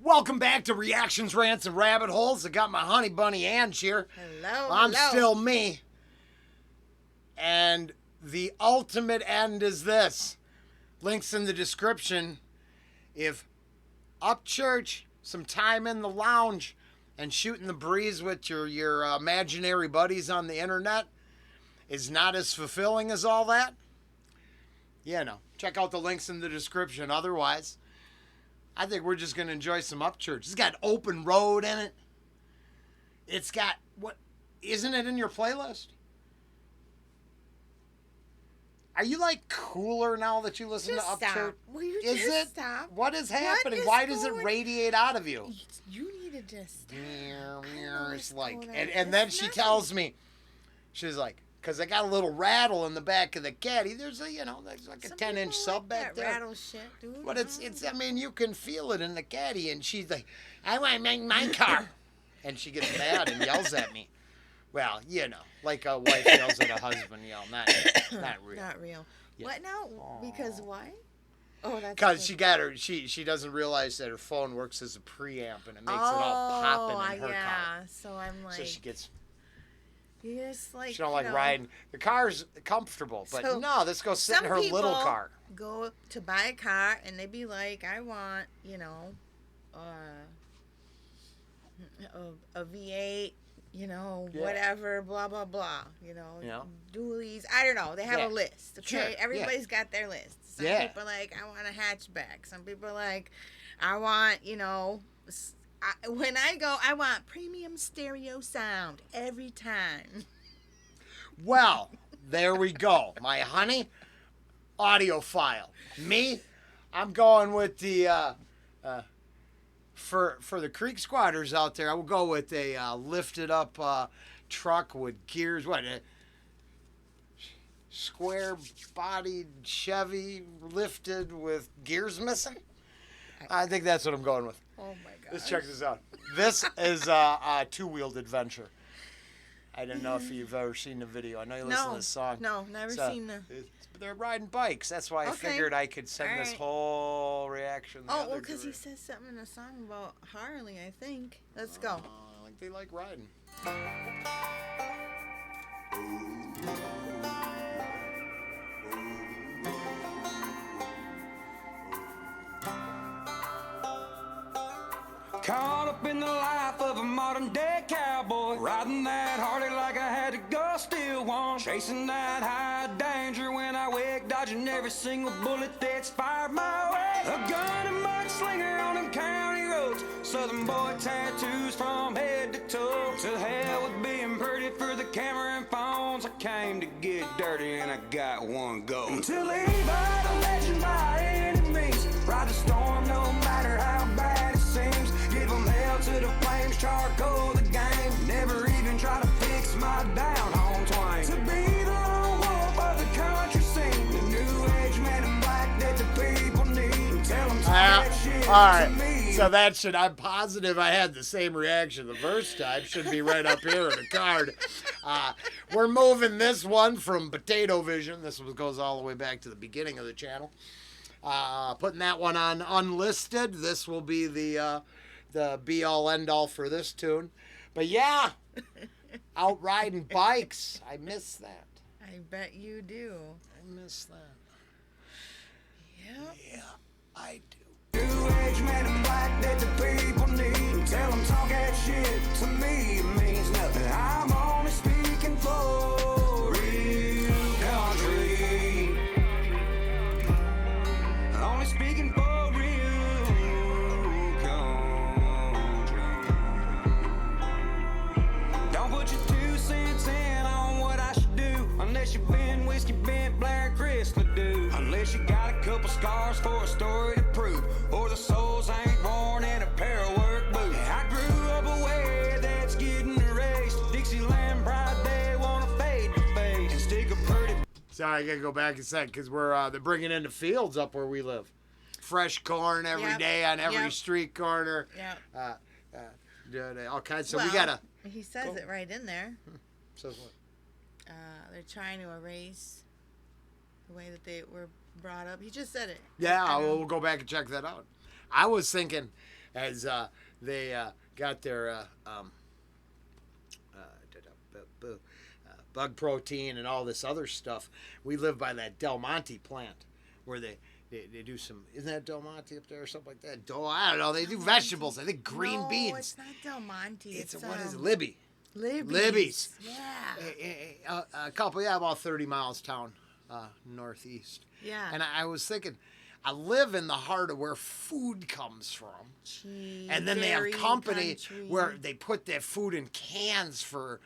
Welcome back to Reactions, Rants, and Rabbit Holes. I got my honey bunny Angie here. Hello, I'm hello. still me. And the ultimate end is this. Links in the description. If Upchurch, some time in the lounge, and shooting the breeze with your imaginary buddies on the internet is not as fulfilling as all that, check out the links in the description. Otherwise, I think we're just going to enjoy some Upchurch. It's got Open Road in it. It's got, isn't it in your playlist? Are you like cooler now that you listen to Upchurch? Stop. Will you Is just it? stop? What is happening? is Why does it going- radiate out of you? You need to just stop. It's like, going on. and then It's she nothing. tells me, she's like, because I got a little rattle in the back of the caddy. There's there's like a Some 10-inch people sub like back that there. rattle shit, dude. But it's, I mean, you can feel it in the caddy. And she's like, I want to make my car. And she gets mad and yells at me. Well, like a wife yells at a husband, not real. Not real. Yeah. What now? Because why? Oh, that's Because she got her, she doesn't realize that her phone works as a preamp and it makes it all popping in her car. So I'm like, So she gets, you just like, she don't like riding. The car's comfortable, but So, no, let's go sit in her some little people car. go to buy a car and they be like, I want, a V8, Yeah. whatever, blah, blah, blah, Yeah. dualies. I don't know. They have Yeah. a list, okay? Sure, yeah. Everybody's got their list. Some Yeah. people are like, I want a hatchback. Some people are like, I want, when I go, I want premium stereo sound every time. Well, there we go. My honey, audiophile. Me, I'm going with the, for the creek squatters out there, I will go with a lifted up truck with gears. Square bodied Chevy lifted with gears missing? I think that's what I'm going with. Oh, my God. Let's check this out. This is a two-wheeled adventure. I don't know if you've ever seen the video. I know you listen to this song. No, never seen the... They're riding bikes. That's why I Okay. figured I could send this Alright. whole reaction. the Oh, other well, because he direction. says something in the song about Harley, I think. Let's go. Like they like riding. Caught up in the life of a modern day cowboy, riding that Harley like I had to go steal one, chasing that high danger when I wake, dodging every single bullet that's fired my way. A gun and mudslinger on them county roads, southern boy tattoos from head to toe. To hell with being pretty for the camera and phones. I came to get dirty and I got one go. To leave out a legend by any means, ride the storm no matter how bad it seems. Give them hell to the flames, charcoal the game. Never even try to fix my down home twain. To be the lone wolf of the country scene, the new age man in black that the people need. Tell them to that shit All right. to me. So that should, I'm positive I had the same reaction the first time. Should be right up here in the card. We're moving this one from Potato Vision. This one goes all the way back to the beginning of the channel. Putting that one on unlisted. This will be the be all end all for this tune. But yeah, out riding bikes. I miss that. I bet you do. I miss that. Yep. Yeah, I do. New age man in black that the people need. Tell them talk that shit to me, it means nothing. I'm only speaking for real country. Only speaking for real country. Don't put your 2 cents in on what I should do, unless you've been whiskey bent, Blair Crystal do. Unless you got a couple scars for a story to prove, or the soles ain't worn in a pair of work boots. I grew up a way that's getting erased. Dixieland pride, they wanna fade to face and stick a pretty. Sorry, I gotta go back a sec because they're bringing in the fields up where we live. Fresh corn every day Yep. on every Yep. street corner. Yeah. All kinds. So we Well, gotta. He says Go. it right in there. So what? They're trying to erase the way that they were brought up. He just said it. Yeah, I don't- we'll go back and check that out. I was thinking, as they got their bug protein and all this other stuff. We live by that Del Monte plant where they do some, isn't that Del Monte up there or something like that? I don't know. They do vegetables. I think green beans. No, it's not Del Monte. It's what is it? Libby's. Yeah. A couple, about 30 miles town northeast. Yeah. And I was thinking, I live in the heart of where food comes from. Cheese, and then they have dairy, company country. where they put that food in cans for,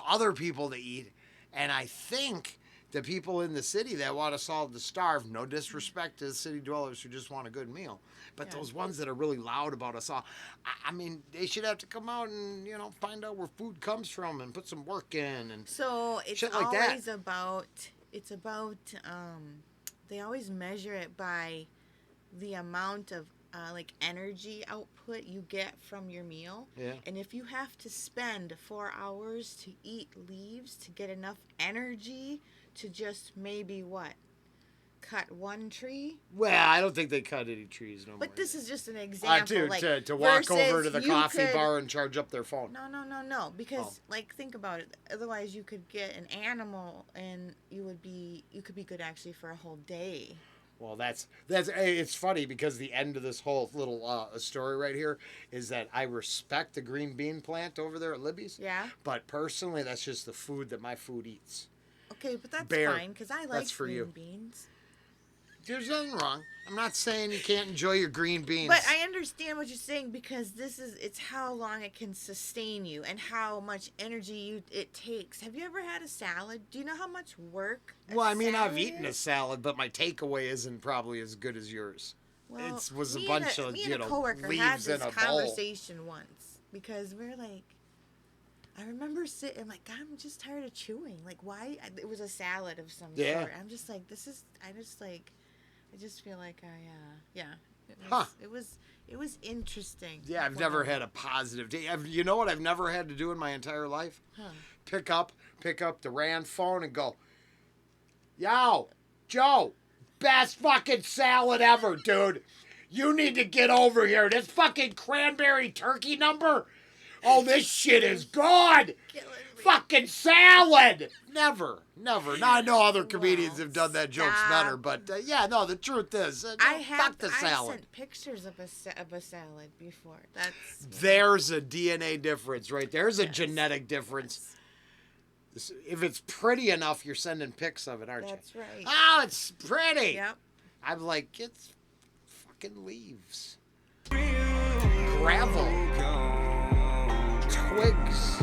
other people to eat. And I think the people in the city that want us all to starve, no disrespect to the city dwellers who just want a good meal, but those ones that are really loud about us all, I mean, they should have to come out and, find out where food comes from and put some work in and so it's shit like always that. about they always measure it by the amount of energy output you get from your meal. Yeah. And if you have to spend 4 hours to eat leaves to get enough energy to just maybe cut one tree. Well, I don't think they cut any trees no more. But this is just an example. To walk over to the versus coffee bar and charge up their phone. No. Because think about it. Otherwise, you could get an animal, and you could be good actually for a whole day. Well, that's it's funny because the end of this whole little story right here is that I respect the green bean plant over there at Libby's. Yeah. But personally, that's just the food that my food eats. Okay, but that's Bear, fine because I like that's for green you. beans. There's nothing wrong. I'm not saying you can't enjoy your green beans. But I understand what you're saying because it's how long it can sustain you and how much energy it takes. Have you ever had a salad? Do you know how much work? I've eaten a salad, but my takeaway isn't probably as good as yours. Well, It was a me bunch and of me and a coworker had leaves in this a bowl. conversation once because we're like, I remember sitting. I'm like, God, I'm just tired of chewing. Like, why? It was a salad of some sort. I'm just like, I just feel like it was interesting. Yeah, I've never had a positive day. You know what I've never had to do in my entire life? Huh. Pick up the Rand phone and go, yo, Joe, best fucking salad ever, dude. You need to get over here. This fucking cranberry turkey number. Oh, this shit is good. Fucking salad. Never. Now, I know other comedians have done that jokes better, but the truth is, fuck the salad. I sent pictures of a salad before. There's a DNA difference, right? There's a genetic difference. If it's pretty enough, you're sending pics of it, aren't you? That's right. Oh, it's pretty. Yep. I'm like, it's fucking leaves. Gravel. Twigs.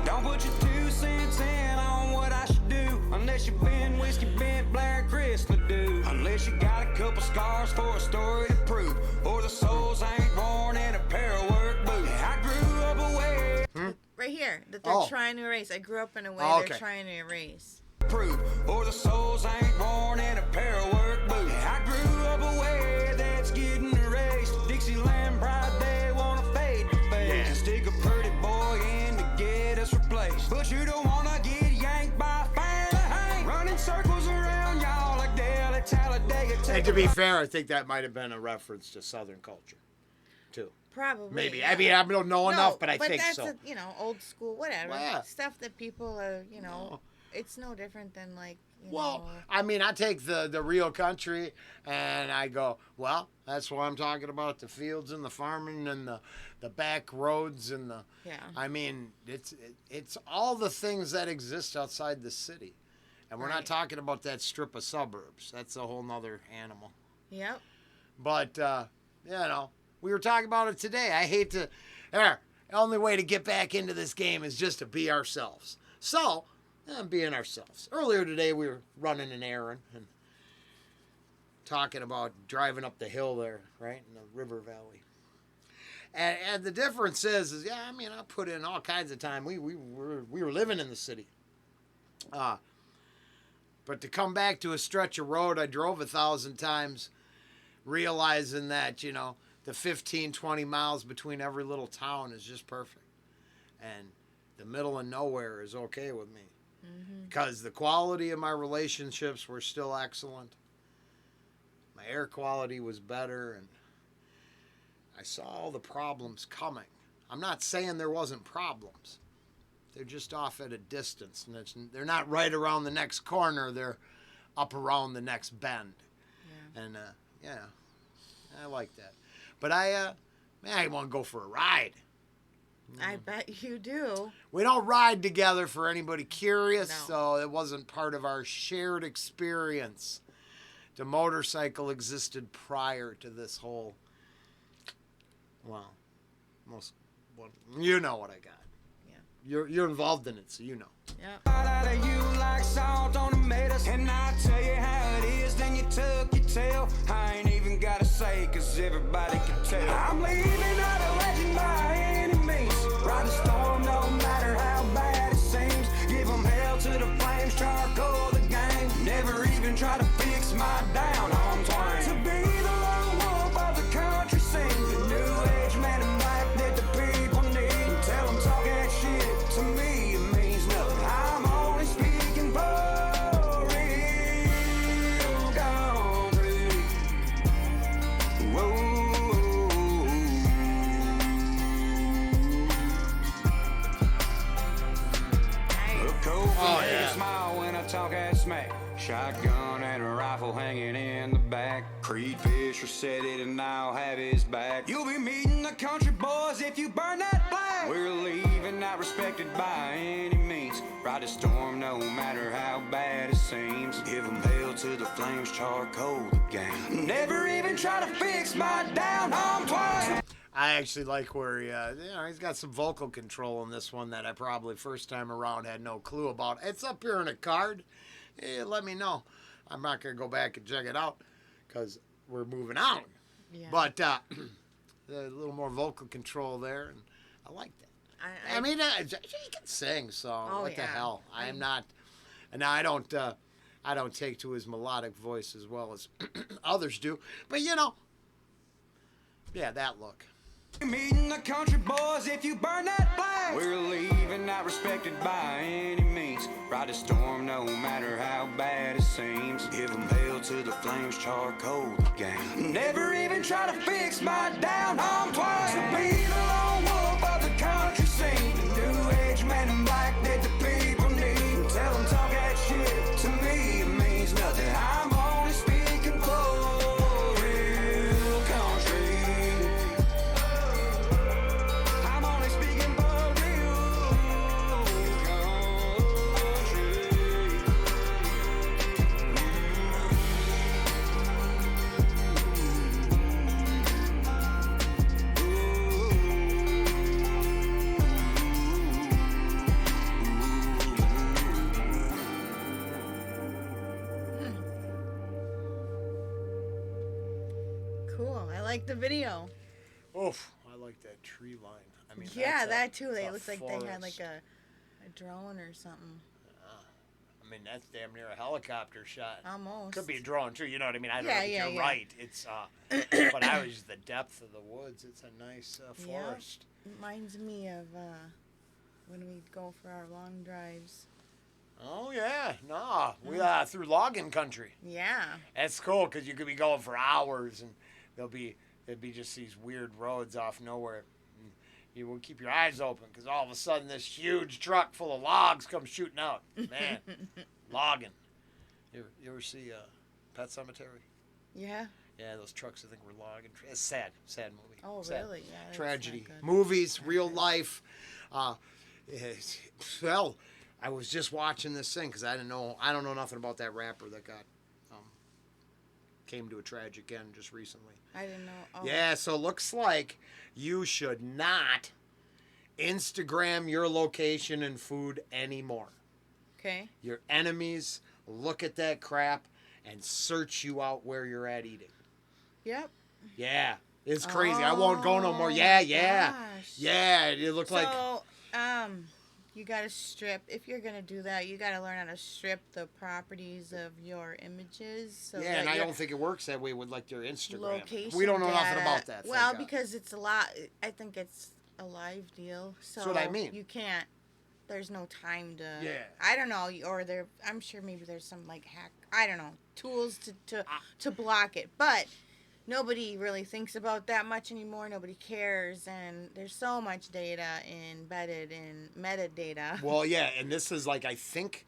Don't put your 2 cents in on what I should do, unless you've been whiskey bent Blair Chris do. Unless you got a couple scars for a story to prove, or the soles ain't worn in a pair of work boots. I grew up away. Right here, that they're trying to erase. I grew up in a way they're trying to erase. Prove, or the soles ain't worn in a pair of work boots. I grew up away that's getting erased. Dixieland pride, they wanna fade to face and stick a pretty boy in to get us replaced. But you don't wanna get yanked by a fan of Hank, running circles around y'all like Dale at Talladega. And to be fair, I think that might have been a reference to Southern culture, too. Probably. Maybe. Yeah. I mean, I don't know enough, but I think so. But that's old school, whatever. Well, yeah. Stuff that people are, it's no different than I mean, I take the real country and I go, well, that's why I'm talking about the fields and the farming and the back roads and the. Yeah. I mean, it's all the things that exist outside the city, and we're not talking about that strip of suburbs. That's a whole nother animal. Yep. But we were talking about it today. I hate to. The only way to get back into this game is just to be ourselves. So. Being ourselves. Earlier today, we were running an errand and talking about driving up the hill there, right, in the river valley. And the difference is I put in all kinds of time. We were living in the city. But to come back to a stretch of road I drove 1,000 times, realizing that, the 15, 20 miles between every little town is just perfect. And the middle of nowhere is okay with me. Because the quality of my relationships were still excellent. My air quality was better, and I saw all the problems coming. I'm not saying there wasn't problems. They're just off at a distance, and they're not right around the next corner. They're up around the next bend. Yeah. And yeah, I like that. But I want to go for a ride. I bet you do. We don't ride together for anybody curious, No. so it wasn't part of our shared experience. The motorcycle existed prior to this whole, well, you know what I got. Yeah. You're involved in it, so you know. Yeah. Out of you like salt on tomatoes. And I tell you how it is, then you tuck your tail. I ain't even gotta say, cause everybody can tell. I'm leaving out a legend by any means. Ride the storm, no matter how bad it seems. Give them hell to the flames, charcoal the game. Never even try to fix my down on twine. To be the lone wolf of the country scene. The new age man in black that the people need. Tell them talk that shit to me, it means nothing. I'm only speaking for real country. Whoa. A cold smile when I talk that smack. Shotgun and a rifle hanging in the back. Creed Fisher said it and I'll have his back. You'll be meeting the country boys if you burn that flag. We're leaving, not respected by any means. Ride the storm no matter how bad it seems. Give them hell to the flames, charcoal the game. Never even try to fix my down home twice. I actually like where he's got some vocal control in this one that I probably first time around had no clue about. It's up here in a card. Let me know. I'm not going to go back and check it out because we're moving on. Yeah. But a little more vocal control there, and I like that. I mean, he can sing, so what the hell? I am not, and I don't take to his melodic voice as well as others do. But that look. Meeting the country boys if you burn that flag. We're leaving, not respected by any means. Ride the storm no matter how bad it seems. Give them hell to the flames, charcoal the game. Never even try to fix my down home twice. To be the lone wolf of the country scene. The new age man in black that the people need. Tell them talk that shit to me, it means nothing. I'm only speaking for real country. Cool. I like the video. Oof, I like that tree line. I mean, That too. They looked like forest. they had like a drone or something. I mean, that's damn near a helicopter shot. Almost. Could be a drone too. You know what I mean? I don't know. But you're yeah. right. It's but I was the depth of the woods. It's a nice forest. Reminds me of when we go for our long drives. Oh yeah, no, we through logging country. Yeah. That's cool because you could be going for hours and there'd be just these weird roads off nowhere. And you will keep your eyes open because all of a sudden this huge truck full of logs comes shooting out. Man, logging. You ever see Pet Cemetery? Yeah. Yeah, those trucks I think were logging. It's sad movie. Oh, sad. really? Yeah. that's Tragedy. not good. Movies, real life. Well, I was just watching this thing because I don't know nothing about that rapper that got came to a tragic end just recently. I didn't know. Oh. Yeah, so it looks like you should not Instagram your location and food anymore. Okay. Your enemies look at that crap and search you out where you're at eating. Yep. Yeah, it's crazy. I won't go no more. Yeah. Gosh. Yeah, it looked like... So, you gotta strip. If you're gonna do that, you gotta learn how to strip the properties of your images. So Yeah, and that I your don't think it works that way with like their Instagram. location We don't know nothing data- about that. Well, thank God. because it's a lot. I think it's a live deal. So That's what I mean. You can't. There's no time to. Yeah. I don't know. Or there. I'm sure maybe there's some like hack. I don't know. Tools to block it. But nobody really thinks about that much anymore. Nobody cares, and there's so much data embedded in metadata. Well, yeah, and this is like, I think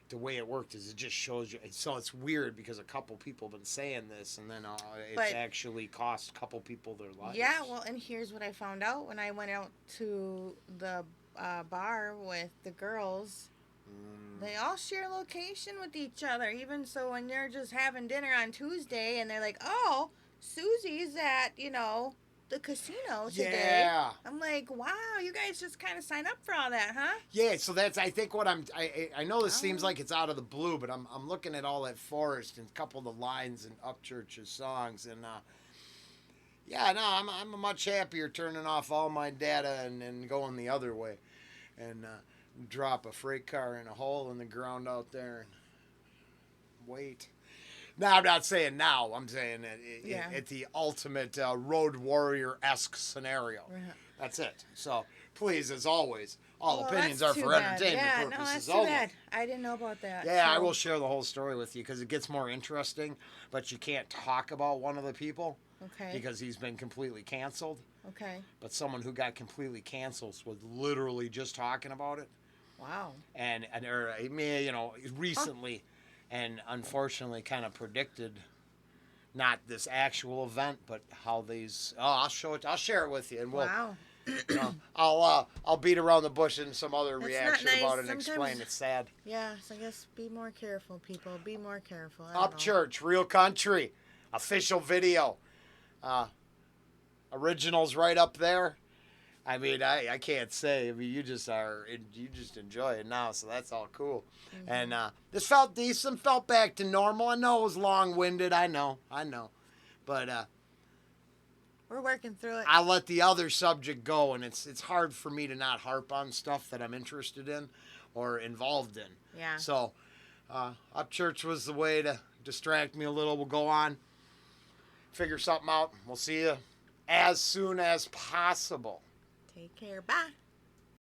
the way it worked is it just shows you. So it's weird because a couple people have been saying this, and then it's actually cost a couple people their lives. Yeah, well, and here's what I found out when I went out to the bar with the girls. They all share location with each other, even so when they're just having dinner on Tuesday and they're like, oh, Susie's at, the casino today. Yeah. I'm like, wow, you guys just kind of sign up for all that, huh? Yeah, so that's, I think what I know this seems like it's out of the blue, but I'm looking at all that forest and a couple of the lines in Upchurch's songs, and yeah, no, I'm much happier turning off all my data and going the other way, and drop a freight car in a hole in the ground out there and wait. Now, I'm not saying now. I'm saying at the ultimate road warrior-esque scenario. Right. That's it. So, please, as always, all opinions are too for bad. entertainment purposes that's only. too bad. I didn't know about that. Yeah, so. I will share the whole story with you because it gets more interesting, but you can't talk about one of the people because he's been completely canceled. Okay. But someone who got completely canceled was literally just talking about it. Wow. And recently, and unfortunately, kind of predicted not this actual event, but how these. Oh, I'll show it. I'll share it with you, and we'll. Wow. I'll beat around the bush in some other That's reaction not nice. about it and Sometimes- explain. It's sad. Yeah, so I guess be more careful, people. Be more careful. I don't know. Upchurch, Real Country, official video. Originals right up there. I mean, I can't say. I mean, you just enjoy it now, so that's all cool. Mm-hmm. And this felt decent, felt back to normal. I know it was long-winded. I know. But we're working through it. I let the other subject go, and it's hard for me to not harp on stuff that I'm interested in or involved in. Yeah. So, Upchurch was the way to distract me a little. We'll go on, figure something out. We'll see you as soon as possible. Take care. Bye.